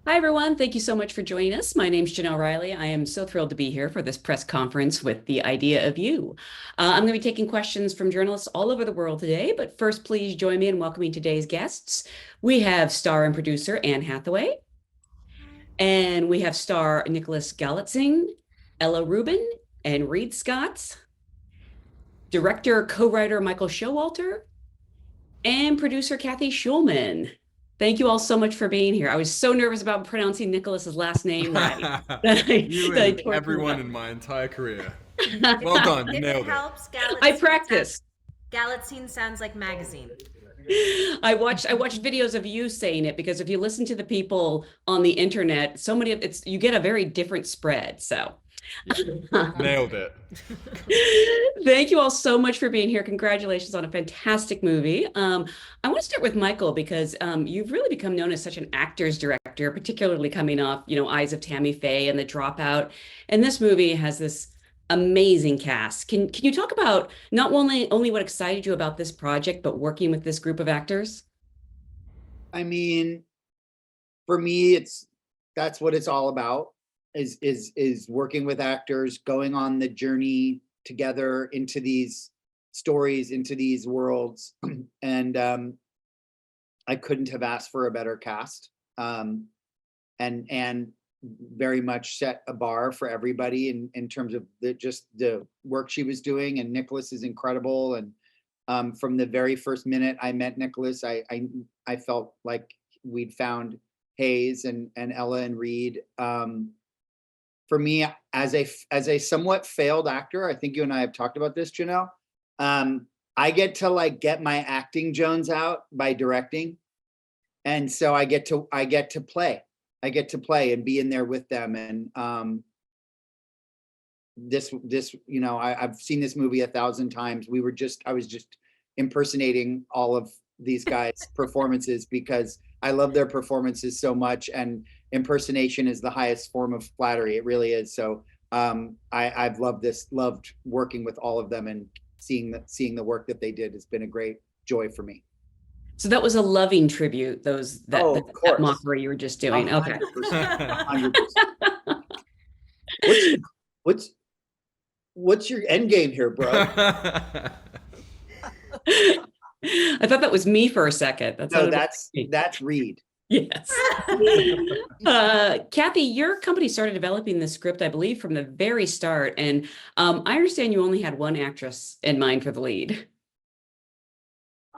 Hi, everyone. Thank you so much for joining us. My name's Janelle Riley. I am so thrilled to be here for this press conference with the idea of you. I'm going to be taking questions from journalists all over the world today, but first, please join me in welcoming today's guests. We have star and producer Anne Hathaway, and we have star Nicholas Galitzine, Ella Rubin, and Reed Scott, director, co-writer Michael Showalter, and producer Kathy Schulman. Thank you all so much for being here. I was so nervous about pronouncing Nicholas's last name right You that I and tortured everyone up. in my entire career. If Well it, done, you if it nailed it. helps, I practiced. Galitzine sounds like magazine. I watched videos of you saying it because if you listen to the people on the internet, so many of it's you get a very different spread. So Yeah, nailed it. thank you all so much for being here. Congratulations on a fantastic movie. I want to start with Michael because you've really become known as such an actor's director, particularly coming off, Eyes of Tammy Faye and The Dropout. And this movie has this amazing cast. Can you talk about not only what excited you about this project, but working with this group of actors? I mean, for me, that's what it's all about is working with actors, going on the journey together into these stories, into these worlds. And I couldn't have asked for a better cast. And very much set a bar for everybody in terms of the work she was doing. And Nicholas is incredible. And from the very first minute I met Nicholas, I felt like we'd found Hayes and Ella and Reed. For me, as a somewhat failed actor, I think you and I have talked about this, Janelle. I get to like get my acting Jones out by directing, and so I get to play. I get to play and be in there with them. And I've seen this movie 1,000 times. I was just impersonating all of these guys' performances because I love their performances so much, and impersonation is the highest form of flattery. It really is. So I've loved working with all of them, and seeing the work that they did has been a great joy for me. So that was a loving tribute, those that Oh, that, of that course. mockery you were just A doing. Okay. 100%. 100%. What's what's what's your end game here, bro? I thought that was me for a second. That No, sounded like that's me. that's Reed. Yes. Kathy, your company started developing the script, I believe, from the very start. And I understand you only had one actress in mind for the lead.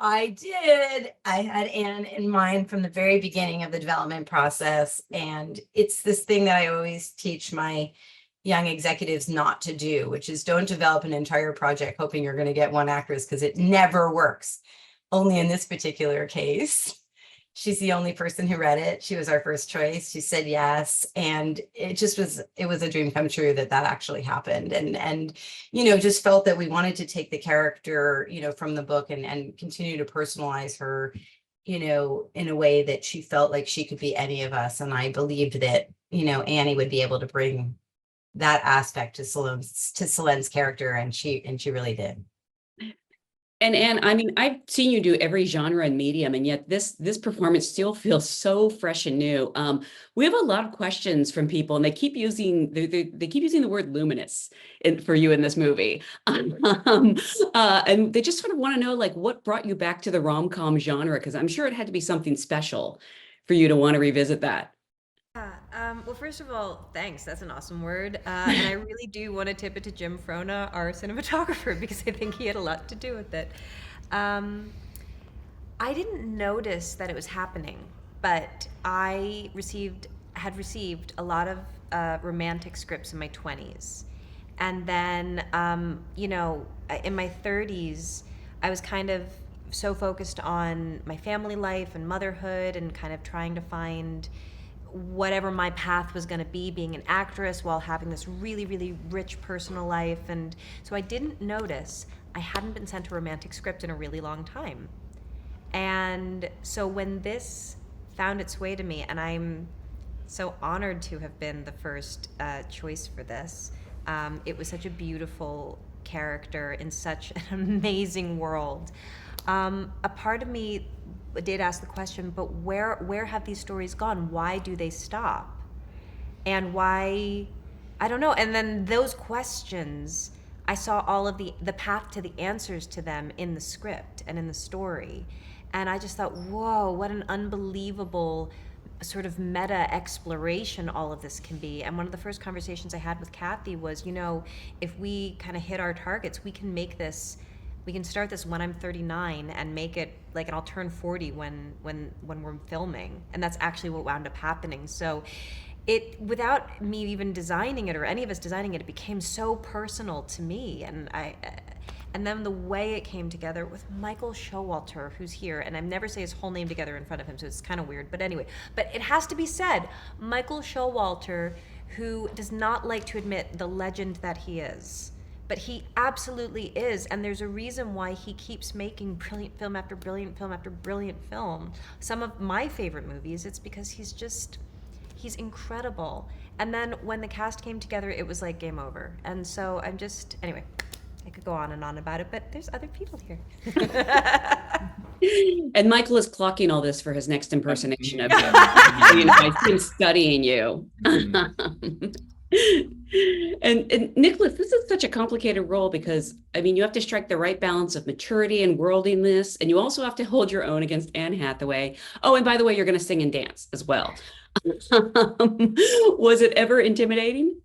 I did. I had Anne in mind from the very beginning of the development process. And it's this thing that I always teach my young executives not to do, which is don't develop an entire project hoping you're going to get one actress, because it never works. Only in this particular case. She's the only person who read it. She was our first choice. She said yes. And it was a dream come true that actually happened. And just felt that we wanted to take the character, from the book and continue to personalize her, in a way that she felt like she could be any of us. And I believed that, Annie would be able to bring that aspect to Solène's character. And she really did. And Anne, I mean, I've seen you do every genre and medium, and yet this performance still feels so fresh and new. We have a lot of questions from people, and they keep using the word luminous for you in this movie, and they just sort of want to know like what brought you back to the rom-com genre, because I'm sure it had to be something special for you to want to revisit that. Well, first of all, thanks. That's an awesome word. And I really do want to tip it to Jim Frona, our cinematographer, because I think he had a lot to do with it. Um, I didn't notice that it was happening, but had received a lot of romantic scripts in my 20s. And then, in my 30s, I was kind of so focused on my family life and motherhood and kind of trying to find whatever my path was going to be, being an actress while having this really, really rich personal life. And so I didn't notice I hadn't been sent a romantic script in a really long time. And so when this found its way to me, and I'm so honored to have been the first choice for this, it was such a beautiful character in such an amazing world. A part of me did ask the question, but where have these stories gone? Why do they stop? And why, I don't know. And then those questions, I saw all of the path to the answers to them in the script and in the story. And I just thought, whoa, what an unbelievable sort of meta exploration all of this can be. And one of the first conversations I had with Kathy was, if we kind of hit our targets, we can start this when I'm 39 and make it like, and I'll turn 40 when we're filming. And that's actually what wound up happening. So without me even designing it, or any of us designing it, it became so personal to me. And then the way it came together with Michael Showalter, who's here, and I never say his whole name together in front of him, so it's kind of weird. But anyway, but it has to be said, Michael Showalter, who does not like to admit the legend that he is, but he absolutely is. And there's a reason why he keeps making brilliant film after brilliant film after brilliant film. Some of my favorite movies, it's because he's incredible. And then when the cast came together, it was like game over. And so anyway, I could go on and on about it, but there's other people here. And Michael is clocking all this for his next impersonation of you. I've been studying you. And Nicholas, this is such a complicated role because, you have to strike the right balance of maturity and worldliness, and you also have to hold your own against Anne Hathaway. Oh, and by the way, you're going to sing and dance as well. Was it ever intimidating?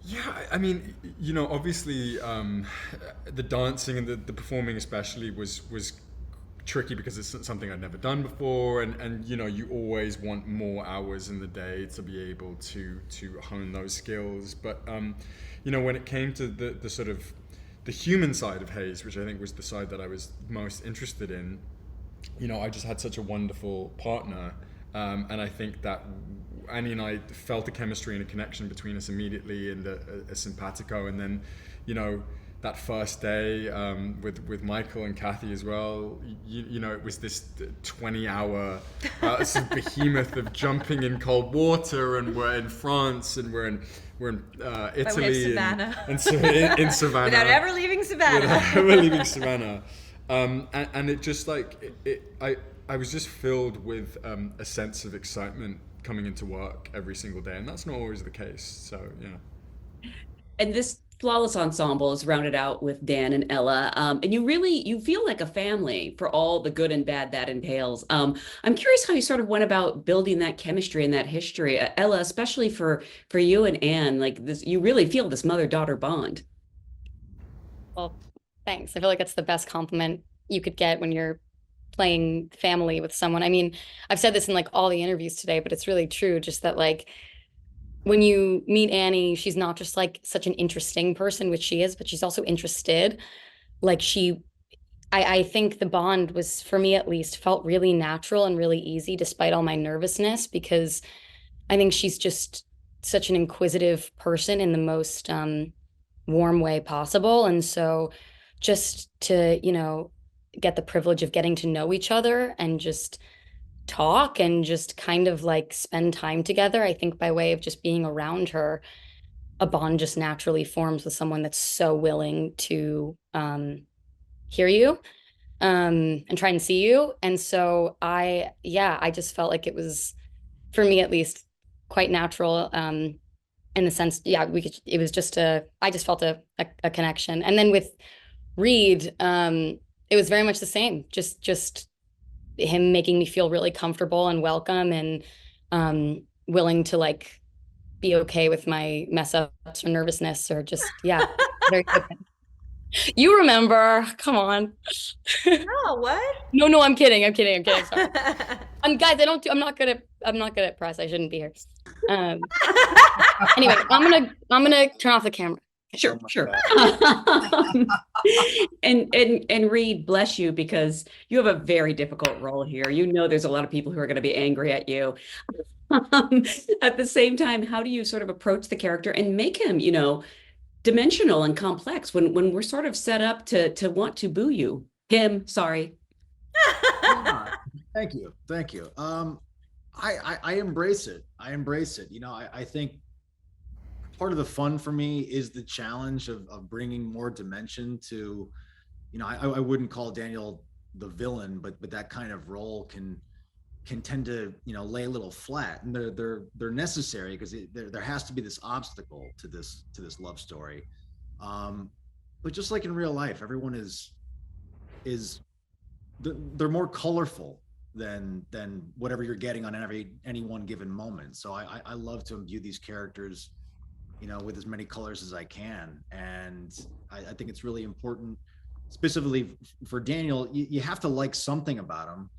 Yeah, obviously, the dancing and the performing especially was tricky because it's something I'd never done before, and you always want more hours in the day to be able to hone those skills. But when it came to the sort of the human side of Hayes, which I think was the side that I was most interested in, I just had such a wonderful partner. And I think that Annie and I felt a chemistry and a connection between us immediately, and a simpatico. And then, that first day with Michael and Kathy as well, it was this 20-hour sort of behemoth of jumping in cold water, and we're in France, and we're in Italy, Savannah. In Savannah, without ever leaving Savannah. And it just I was just filled with a sense of excitement coming into work every single day, and that's not always the case. So yeah. And this flawless ensemble is rounded out with Dan and Ella, and you feel like a family for all the good and bad that entails. I'm curious how you sort of went about building that chemistry and that history, Ella, especially for you and Anne. Like this, you really feel this mother-daughter bond. Well, thanks. I feel like that's the best compliment you could get when you're playing family with someone. I've said this in like all the interviews today, but it's really true. Just that, like, when you meet Annie, she's not just like such an interesting person, which she is, but she's also interested. Like I think the bond was, for me at least, felt really natural and really easy despite all my nervousness, because I think she's just such an inquisitive person in the most warm way possible. And so just to, get the privilege of getting to know each other and just talk and just kind of like spend time together, I think by way of just being around her, a bond just naturally forms with someone that's so willing to hear you and try and see you. And so I just felt like it was, for me at least, quite natural in the sense, it was just I just felt a connection. And then with Reed, it was very much the same, just him making me feel really comfortable and welcome, and willing to like be okay with my mess ups or nervousness, or just, very open. You remember, come on. No, what? No, I'm kidding. Sorry. Guys, I'm not good at press. I shouldn't be here. Anyway, I'm gonna turn off the camera. Sure. And Reed, bless you, because you have a very difficult role here. There's a lot of people who are going to be angry at you. At the same time, how do you sort of approach the character and make him, dimensional and complex when we're sort of set up to want to boo you? Sorry. Thank you. I embrace it. I think part of the fun for me is the challenge of bringing more dimension to, I wouldn't call Daniel the villain, but that kind of role can tend to, you know, lay a little flat, and they're necessary because there has to be this obstacle to this love story. But just like in real life, everyone is they're more colorful than whatever you're getting on any one given moment. So I love to imbue these characters, you know, with as many colors as I can, and I think it's really important, specifically for Daniel. You have to like something about him,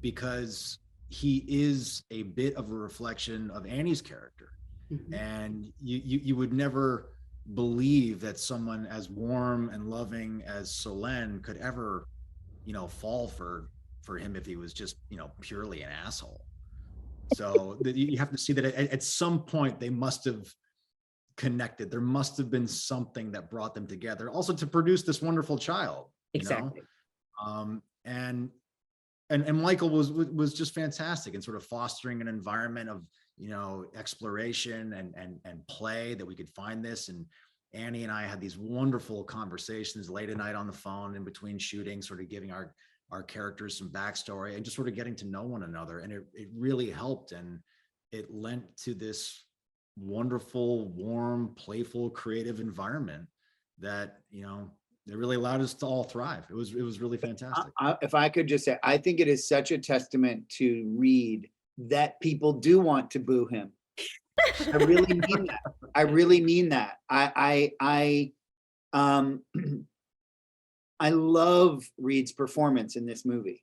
because he is a bit of a reflection of Annie's character. Mhm. And you would never believe that someone as warm and loving as Solène could ever, you know, fall for him if he was just, you know, purely an asshole. So you have to see that at some point they must have connected. There must have been something that brought them together, also to produce this wonderful child. Exactly. And Michael was just fantastic in sort of fostering an environment of, you know, exploration and play, that we could find this. And Annie and I had these wonderful conversations late at night on the phone in between shooting, sort of giving our characters some backstory and just sort of getting to know one another. And it really helped, and it lent to this wonderful, warm, playful, creative environment that, you know, it really allowed us to all thrive. It was really fantastic. If I could just say, I think it is such a testament to Reed that people do want to boo him. I really mean that. I really mean that. I love Reed's performance in this movie,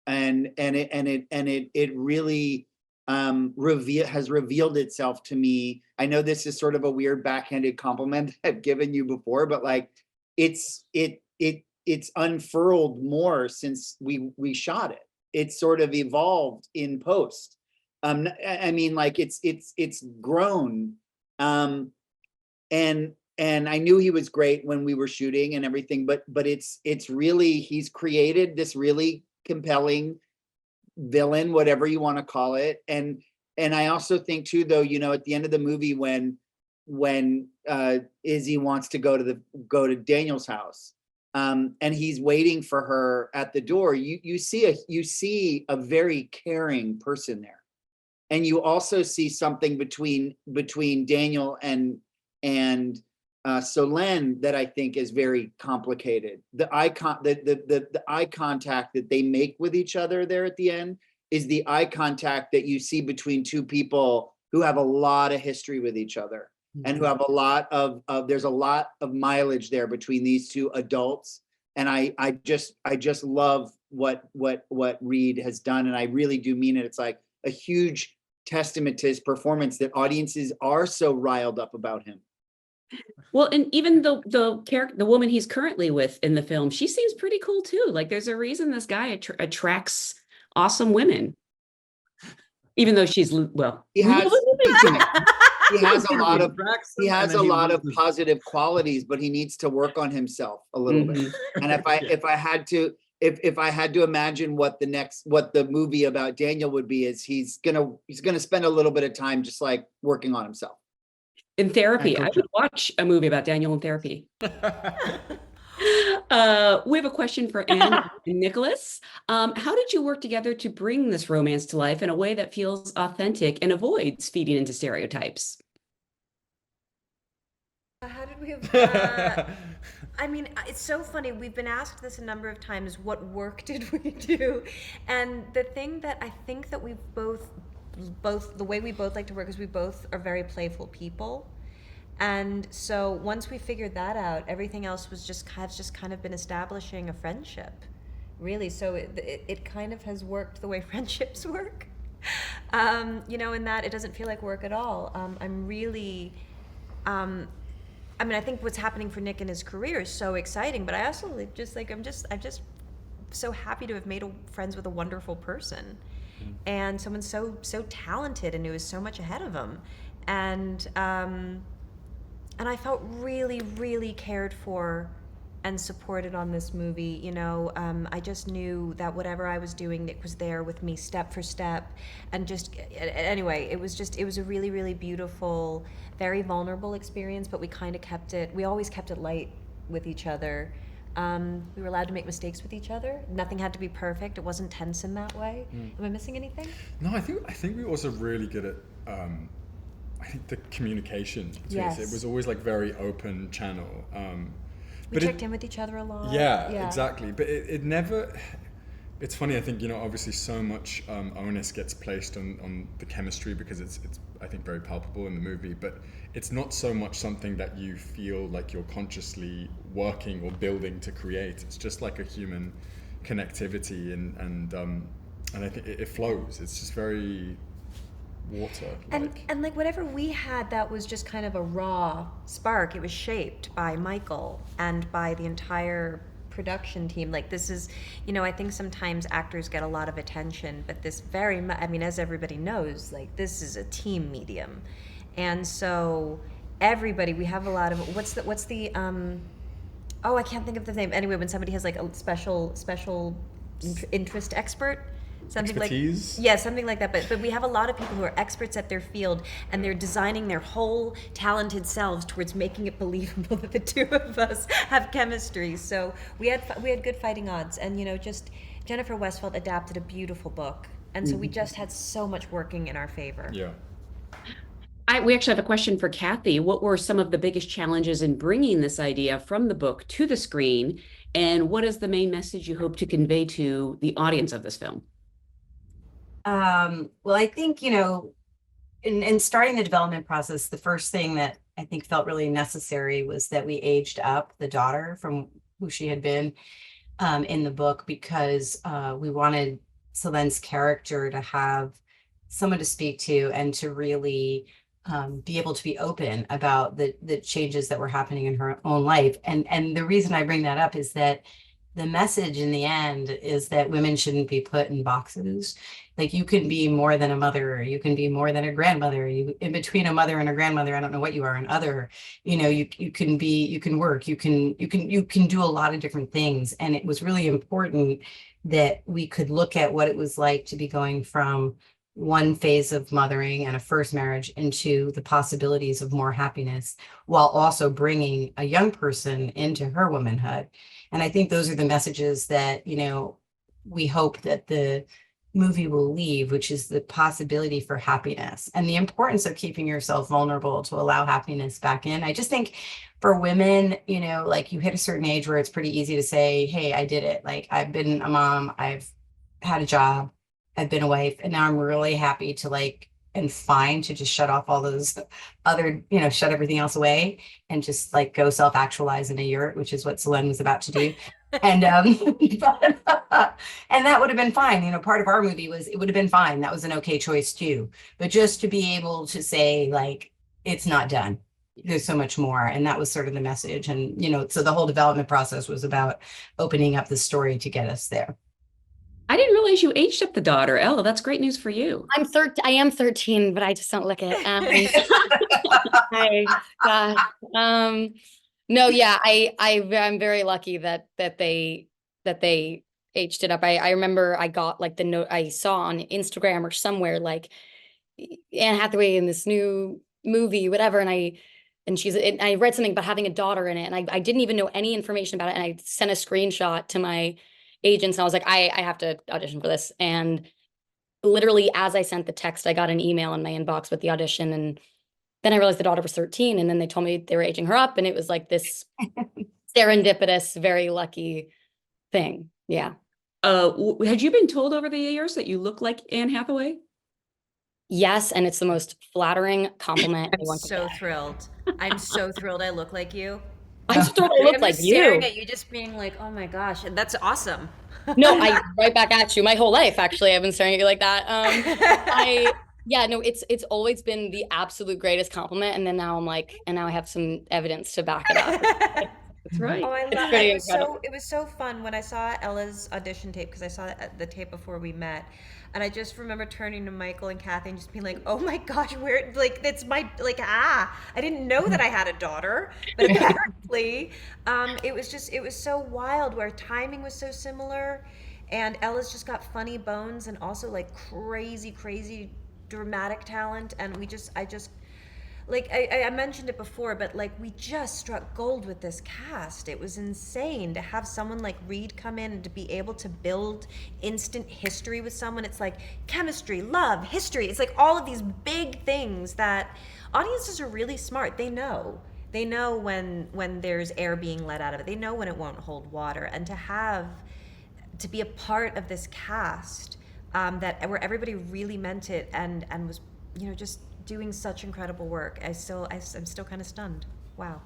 and it really has revealed itself to me. I know this is sort of a weird backhanded compliment I've given you before, but like it's unfurled more since we shot it. It's sort of evolved in post. I mean, like it's grown. And I knew he was great when we were shooting and everything, but it's really, he's created this really compelling villain, whatever you want to call it. And I also think too, though, you know, at the end of the movie, when Izzy wants to go to Daniel's house, and he's waiting for her at the door, you see a very caring person there. And you also see something between Daniel and Solène that I think is very complicated. The eye contact that they make with each other there at the end is the eye contact that you see between two people who have a lot of history with each other, and who have a lot of there's a lot of mileage there between these two adults. And I just love what Reed has done, and I really do mean it. It's like a huge testament to his performance that audiences are so riled up about him. Well, and even the woman he's currently with in the film, she seems pretty cool too. Like there's a reason this guy attracts awesome women, even though she's, well, he has a lot of positive qualities, but he needs to work on himself a little bit. And if I had to imagine what the movie about Daniel would be, is he's gonna spend a little bit of time just like working on himself. In therapy. I would watch a movie about Daniel in therapy. We have a question for Anne and Nicholas. How did you work together to bring this romance to life in a way that feels authentic and avoids feeding into stereotypes? How did we I mean, it's so funny. We've been asked this a number of times. What work did we do? And the thing that I think that we've both the way we both like to work is we both are very playful people. And so once we figured that out, everything else was just kind of been establishing a friendship, really. So it kind of has worked the way friendships work, you know, in that it doesn't feel like work at all. I'm really, I mean, I think what's happening for Nick in his career is so exciting, but I also I'm just so happy to have made friends with a wonderful person, and someone so talented and who is so much ahead of him, and I felt really, really cared for and supported on this movie. You know, I just knew that whatever I was doing, Nick was there with me step for step. And anyway, it was a really, really beautiful, very vulnerable experience, but we always kept it light with each other. We were allowed to make mistakes with each other. Nothing had to be perfect. It wasn't tense in that way. Am I missing anything? No, I think we were also really good at I think the communication between us. Yes. It was always like very open channel. We checked in with each other a lot. Yeah, exactly. But it never. It's funny. I think, you know, obviously so much onus gets placed on the chemistry because it's I think very palpable in the movie. But it's not so much something that you feel like you're consciously working or building to create. It's just like a human connectivity, and I think it flows. It's just very water. And like whatever we had that was just kind of a raw spark, it was shaped by Michael and by the entire production team. Like, this is, you know, I think sometimes actors get a lot of attention, but this very much, I mean, as everybody knows, like, this is a team medium. And so everybody, we have a lot of, what's the oh, I can't think of the name. Anyway, when somebody has like a special interest expert, something Expertise? like, yeah, something like that. But we have a lot of people who are experts at their field, and they're designing their whole talented selves towards making it believable that the two of us have chemistry. So we had good fighting odds, and, you know, just Jennifer Westfeldt adapted a beautiful book, and so we just had so much working in our favor. Yeah. We actually have a question for Kathy. What were some of the biggest challenges in bringing this idea from the book to the screen, and what is the main message you hope to convey to the audience of this film? Well, I think, you know, in starting the development process, the first thing that I think felt really necessary was that we aged up the daughter from who she had been in the book, because we wanted Solène's character to have someone to speak to and to really be able to be open about the changes that were happening in her own life. And the reason I bring that up is that the message in the end is that women shouldn't be put in boxes. Like, you can be more than a mother, or you can be more than a grandmother. You, in between a mother and a grandmother, I don't know what you are, an other. You know, you can work, you can do a lot of different things. And it was really important that we could look at what it was like to be going from one phase of mothering and a first marriage into the possibilities of more happiness, while also bringing a young person into her womanhood. And I think those are the messages that, you know, we hope that the movie will leave, which is the possibility for happiness and the importance of keeping yourself vulnerable to allow happiness back in. I just think for women, you know, like, you hit a certain age where it's pretty easy to say, hey, I did it. Like, I've been a mom, I've had a job, I've been a wife, and now I'm really happy to, like, and fine to just shut off all those other, you know, shut everything else away and just, like, go self-actualize in a yurt, which is what Solène was about to do. And and that would have been fine. You know, part of our movie was, it would have been fine. That was an okay choice too. But just to be able to say, like, it's not done. There's so much more. And that was sort of the message. And, you know, so the whole development process was about opening up the story to get us there. I didn't realize you aged up the daughter. Ella, that's great news for you. I am 13, but I just don't look it. No, yeah, I'm very lucky that they aged it up. I remember I got, like, the note I saw on Instagram or somewhere, like, Anne Hathaway in this new movie, whatever, and I read something about having a daughter in it, and I didn't even know any information about it, and I sent a screenshot to my agents, and I was like, I have to audition for this. And literally, as I sent the text, I got an email in my inbox with the audition, and then I realized the daughter was 13, and then they told me they were aging her up, and it was like this serendipitous, very lucky thing. Yeah. Had you been told over the years that you look like Anne Hathaway? Yes, and it's the most flattering compliment I'm anyone could so get. thrilled. I'm so thrilled I look like you. I'm thrilled I look I'm like just staring you. at you, just being like, oh my gosh, and that's awesome. No, I right back at you. My whole life, actually, I've been staring at you like that. Yeah, no, it's always been the absolute greatest compliment, and then now I'm like, and now I have some evidence to back it up. That's right. Oh, I love pretty it. incredible. It was so fun when I saw Ella's audition tape, because I saw the tape before we met. And I just remember turning to Michael and Kathy and just being like, oh my gosh, where, like, that's my, like, I didn't know that I had a daughter, but apparently it was so wild, where timing was so similar, and Ella's just got funny bones and also, like, crazy dramatic talent. And I just like I mentioned it before, but like we just struck gold with this cast. It was insane to have someone like Reed come in and to be able to build instant history with someone. It's like chemistry, love, history. It's like all of these big things that audiences are really smart. They know. They know when there's air being let out of it. They know when it won't hold water. And to be a part of this cast that where everybody really meant it and was, you know, just doing such incredible work. I'm still kind of stunned. Wow.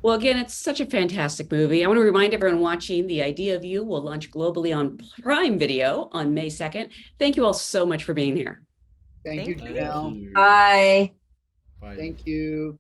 Well, again, it's such a fantastic movie. I want to remind everyone watching, The Idea of You will launch globally on Prime Video on May 2nd. Thank you all so much for being here. Thank you, Thank you. Janelle. Thank you. Bye. Bye. Thank you.